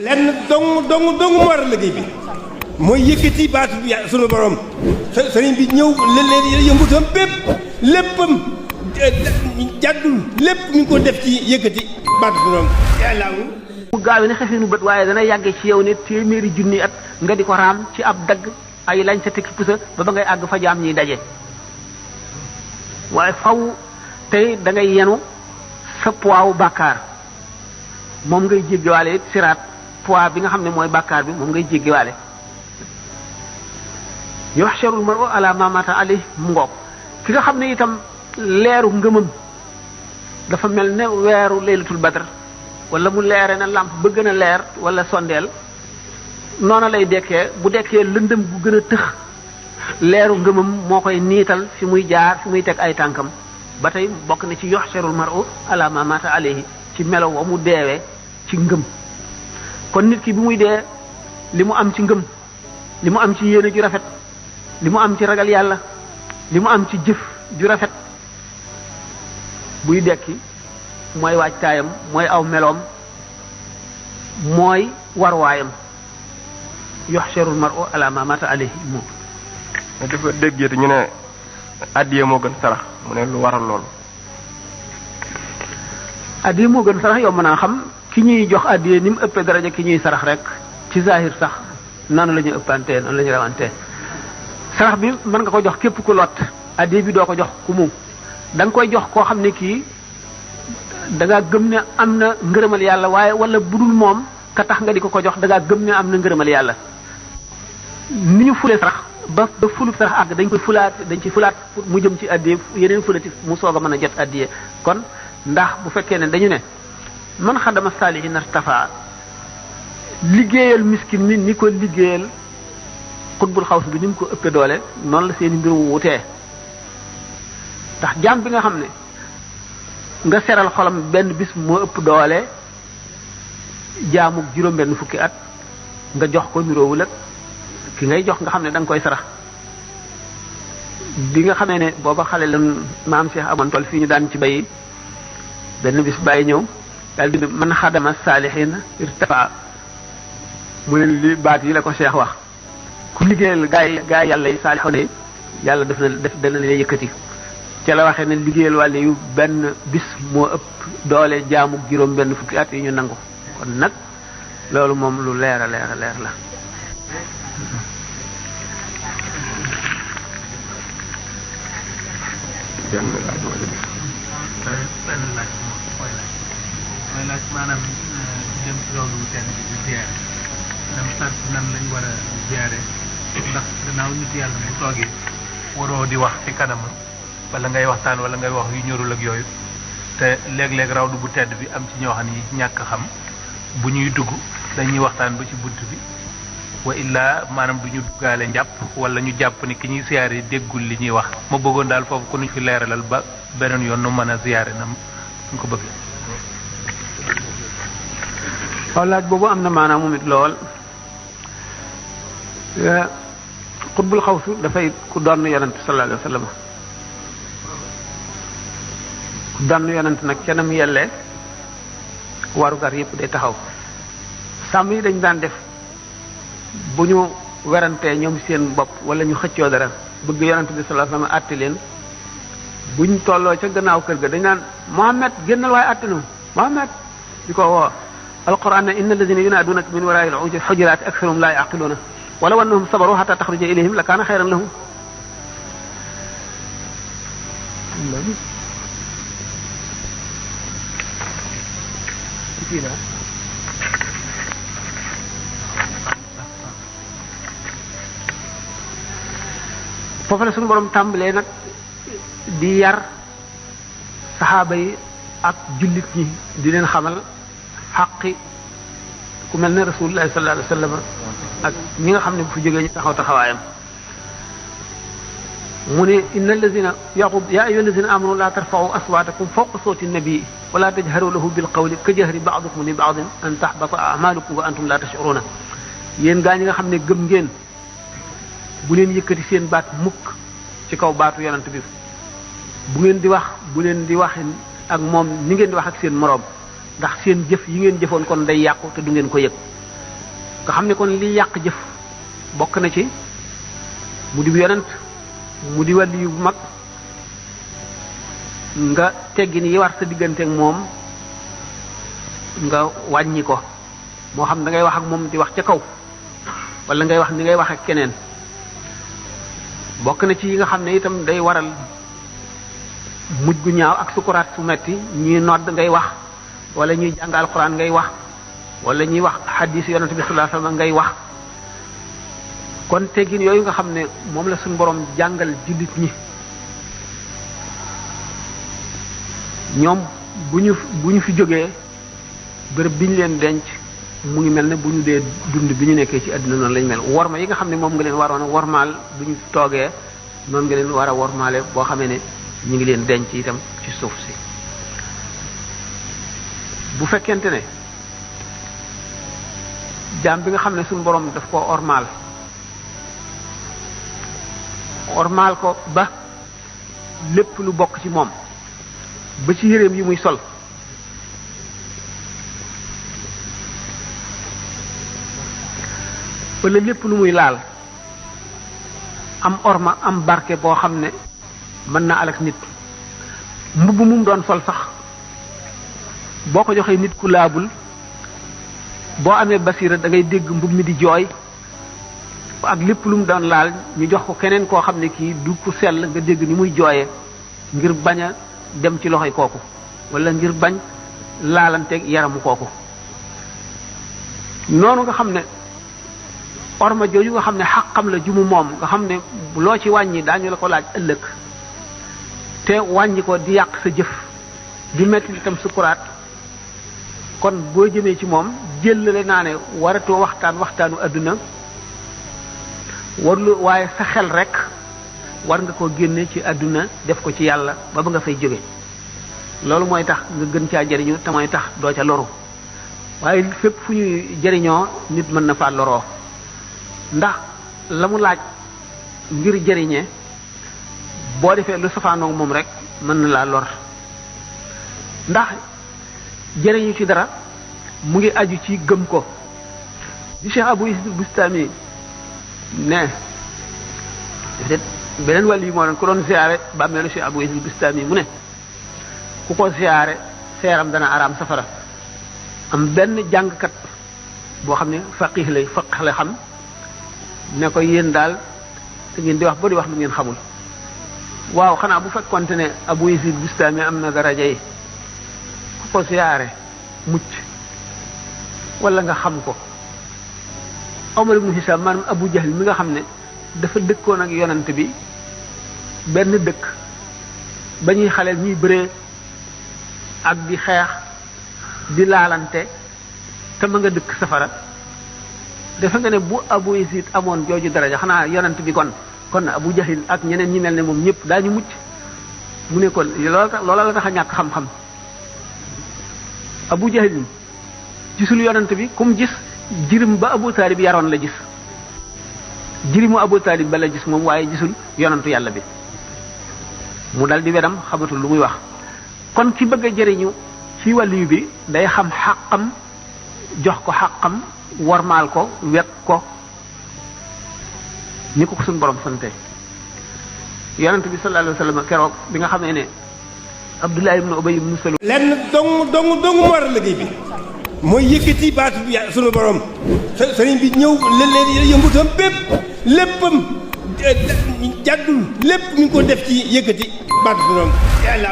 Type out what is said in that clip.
lenn dong mu war a liggéey bi mooy yëkkati baatu bi sunu borom sëriñ bi ñëw leen yëngutam léppam jàddul lépp mi ngi ko def ci yëkkati baatu sunu borom yàlla mu gaawe ne xefinu bët waaye dana yàgge ci yow ne téeméeri junni at nga di ko raam ci ab dagg ay lañ sa tekki pusa ba ngay àgg fa jaam ñiy daje waaye faw tey da ngay yenu sa poids bàkkaar moom ngay jéggiwaale it siraat poids bi nga xam ne mooy bàkkaar bi moom ngay jéggiwaale yuhsharul mar'u ala ma mata alayhi mu ngoog ki nga xam ne itam leeru ngëmam dafa mel ne weeru laylatul badr wala mu leere na làmp ba gën a leer wala sondeel noona lay dekkee bu dekkee lëndëm gu gën a tëx leeru ngëmam moo koy niital fi muy jaar fi muy teg ay tànkam ba tey bokk na ci yuhsharul mar'u ala ma mata alayhi ci melo wa mu deewee ci ngëm kon nit ki bi muy dee li mu am ci ngëm li mu am ci yéene ju rafet li mu am ci ragal yàlla li mu am ci jëf ju rafet buy dekki mooy waajtaayam mooy aw meloom mooy warwaayam yuhsharul mar'u ala ma mata alayhi moom dafa déggee te ñu ne addiye moo gën sarax mu ne lu waral loolu addiye moo gën sarax yow mën naa xam ki ñuy jox addiye ni mu ëppee daraja ki ñuy sarax rek ci zahir sax noonu la ñu ëppantee noonu la ñu rawantee sarax bi mën nga ko jox képp ku lot addiye bi doo ko jox ku mu da nga koy jox koo xam ne kii da ngaa gëm ne am na ngërëmal yàlla waaye wala budul moom ka tax nga di ko jox da ngaa gëm ne am na ngërëmal yàlla ni ñu fulee sarax ba fulub sarax àgg dañ ci fulaat mu jëm ci addiye yeneen fulati mu soog a mën a jot addiye kon ndax bu fekkee ne dañu ne man xadama saalihin artafa liggéeyal miskin ni ko liggéeyal xutbul xaws bi ni mu ko ëppee doole noonu la seeni mbir wutee ndax jaam bi nga xam ne nga seral xolam benn bis moo ëpp doole jaamuk juróom-benn fukki at nga jox ko niroowul ak ki ngay jox nga xam ne da nga koy sarax bi nga xamee ne booba xale la maam Cheikh amoon tool fii ñu daan ci bay benn bis bàyyi ñëw daal di man xadama saalihin irtafa mu ne li baat yi la ko Cheikh wax ku liggéeyal gaay yàlla yi saalixoon yàlla dana la yëkkati ca la waxee ne liggéeyal wàlle yu benn bis moo ëpp doole jaamu juróom benn fukki at yi ñu nangu kon nag loolu moom lu leer a leer la mooy laaj maanaam dem ci loolu ten bi di ziare dem sant nan lañ war a ziare ndax gannaaw nit yàlla bu toogee waroo di wax ci kanamam wala ngay waxtaan wala ngay wax yu ñorul ak yooyu te léeg-léeg rawdu bu tedd bi am ci ñoo xam ni ñàkk xam bu ñuy dugg dañuy waxtaan ba ci bunt bi wa illaa maanaam du ñu duggaale njàpp wala ñu jàpp ni ki ñuy ziare déggul li ñuy wax ma bëggoon daal foofu ko nuñ fi leeralal ba beneen yoon nu mën a ziare na suñ ko bëggee. waaw laaj boobu am na maanaam moom it lool xutbul xawsu dafay ku doon yonent sallallahu alayhi wa sallam ku doon yonent nag ca nam yellee warugar yëpp day taxaw sàmm yi dañ daan def bu ñu werantee ñoom seen bopp wala ñu xëccoo dara bëgg yonent bi sallallahu alayhi wa sallam àtte leen buñ tolloo ca gannaaw kër ga dañ naan Muhammad génnal waaye àtte nu Muhammad di ko woo alquran ne inna alladina yunaadunaka min waraai alxujuraati aksaruhum laa yaqiluuna walaw annahum sabaru xata taxruja ilayhim la kaana xayran lahum foofu la suñu borom tàmbalee nag di yar saxaaba yi ak jullit ñi di leen xamal xaqi ku mel ne rasulullah sallallahu alayhi wa sallam ak ñi nga xam ne bu fi jógee ñu taxaw taxawaayam mu ne inna allazina yaqub ya ayyuha allazina amanu la tarfa'u aswatakum fawqa sawti nabii wa la tajharu lahu bil qawli ka jahri ba'dikum li ba'din an tahbata a'malukum wa antum la tash'uruna yéen gaa ñi nga xam ne gëm ngeen bu leen yëkkati seen baat mukk ci kaw baatu yonent bi bu ngeen di wax bu leen di wax ak moom ni ngeen di wax ak seen moroom ndax seen jëf yi ngeen jëfoon kon day yàqu te du ngeen ko yëg nga xam ne kon li yàq jëf bokk na ci mu di yonent mu di wàlli yu mag nga teggin yi war sa diggante ak moom nga wàññi ko moo xam da ngay wax ak moom di wax ca kaw wala ngay wax ni ngay wax ak keneen bokk na ci yi nga xam ne itam day waral mujj gu ñaaw ak sukuraat su metti ñuy nodd ngay wax wala ñuy jàng alxuraan ngay wax wala ñuy wax xadiis yonent bi sallallahu alayhi wasallam ngay wax kon teggin yooyu nga xam ne moom la suñu borom jàngal jullit ñi ñoom bu ñu fi jógee bërëb bi ñu leen denc mu ngi mel ne bu ñu dee dund bi ñu nekkee ci àdduna noonu lañ mel worma yi nga xam ne moom nga leen waroon a wormaal bu ñu toogee noonu nga leen war a wormaale boo xamee ne ñu ngi leen denc itam ci suuf si bu fekkente ne jaam bi nga xam ne suñu borom daf ko ormaal ko ba lépp lu bokk ci moom ba ci yéreem yi muy sol wala lépp lu muy laal am orma am barke boo xam ne mën na alak nit mbubb mu doon sol sax boo ko joxee nit ku laabul boo amee basira da ngay dégg mbubb mi di jooy ak lépp lu mu doon laal ñu jox ko keneen koo xam ne kii du ku sell nga dégg ni muy jooyee ngir bañ a dem ci loxoy kooku wala ngir bañ laalanteeg yaramu kooku noonu nga xam ne orma jooju nga xam ne xaqam la jumu moom nga xam ne loo ci wàññi daañu la ko laaj ëllëg te wàññi ko di yàq sa jëf di metti itam sukuraat kon boo jëmee ci moom jëllale naa ne waratoo waxtaanu àdduna warlu waaye sa xel rek war nga koo génne ci àdduna def ko ci yàlla ba nga fay jóge loolu mooy tax nga gën caa jariñu te mooy tax doo ca loru waaye fépp fu ñuy jariñoo nit mën na faa loroo ndax la mu laaj ngir jariñe boo defee lu safaanoo moom rek mën na laa lor ndax jariñu ci dara mu ngi aju ci gëm ko di Cheikh Abou Yazid Bustami ne beneen wàll yi moo doon ku doon ziyaare bàmmeelu Cheikh Abou Yazid Bustami mu ne ku ko ziyaare seeram dana araam safara am benn jàngkat boo xam ne faqih la xam ne ko yéen daal te ngeen di wax ba di wax lu ngeen xamul waaw xanaa bu fekkonte ne Abou Yazid Bustami am na daraja yi ku ko ziyaare mucc wala nga xam ko Omar ibn Hisam maanaam Abu Jahl mi nga xam ne dafa dëkkoon ak yonent bi benn dëkk ba ñuy xaleel ñuy bëree ak di xeex di laalante te ma nga dëkk safara defe nga ne bu Abu Yazid amoon jooju daraja xanaa yonent bi kon Abu Jahl ak ñeneen ñi mel ne moom ñëpp daañu mucc mu ne kon loola la tax a ñàkk xam-xam Abu Jahl gisul yonent bi kum gis jirim ba Abu Talib yaroon la gis jirimu Abu Talib ba la gis moom waaye gisul yonantu yàlla bi mu dal di wedam xamatul lu muy wax kon ki bëgg a jëriñu ci wàlliyu bi day xam xàqam jox ko xàqam wormaal ko wekk ko ñi ko suñu borom sante yonent bi sallallahu alayhi wasallam keroog bi nga xamee ne Abdullah ibn Ubay ibn Salul lenn dong moo war a liggéey bi mooy yëkkati baatu bi sunu borom sëriñ bi ñëw leen yëngutam bépp léppam jàddul lépp mi ngi ko def ci yëkkati baatu sunu borom yàlla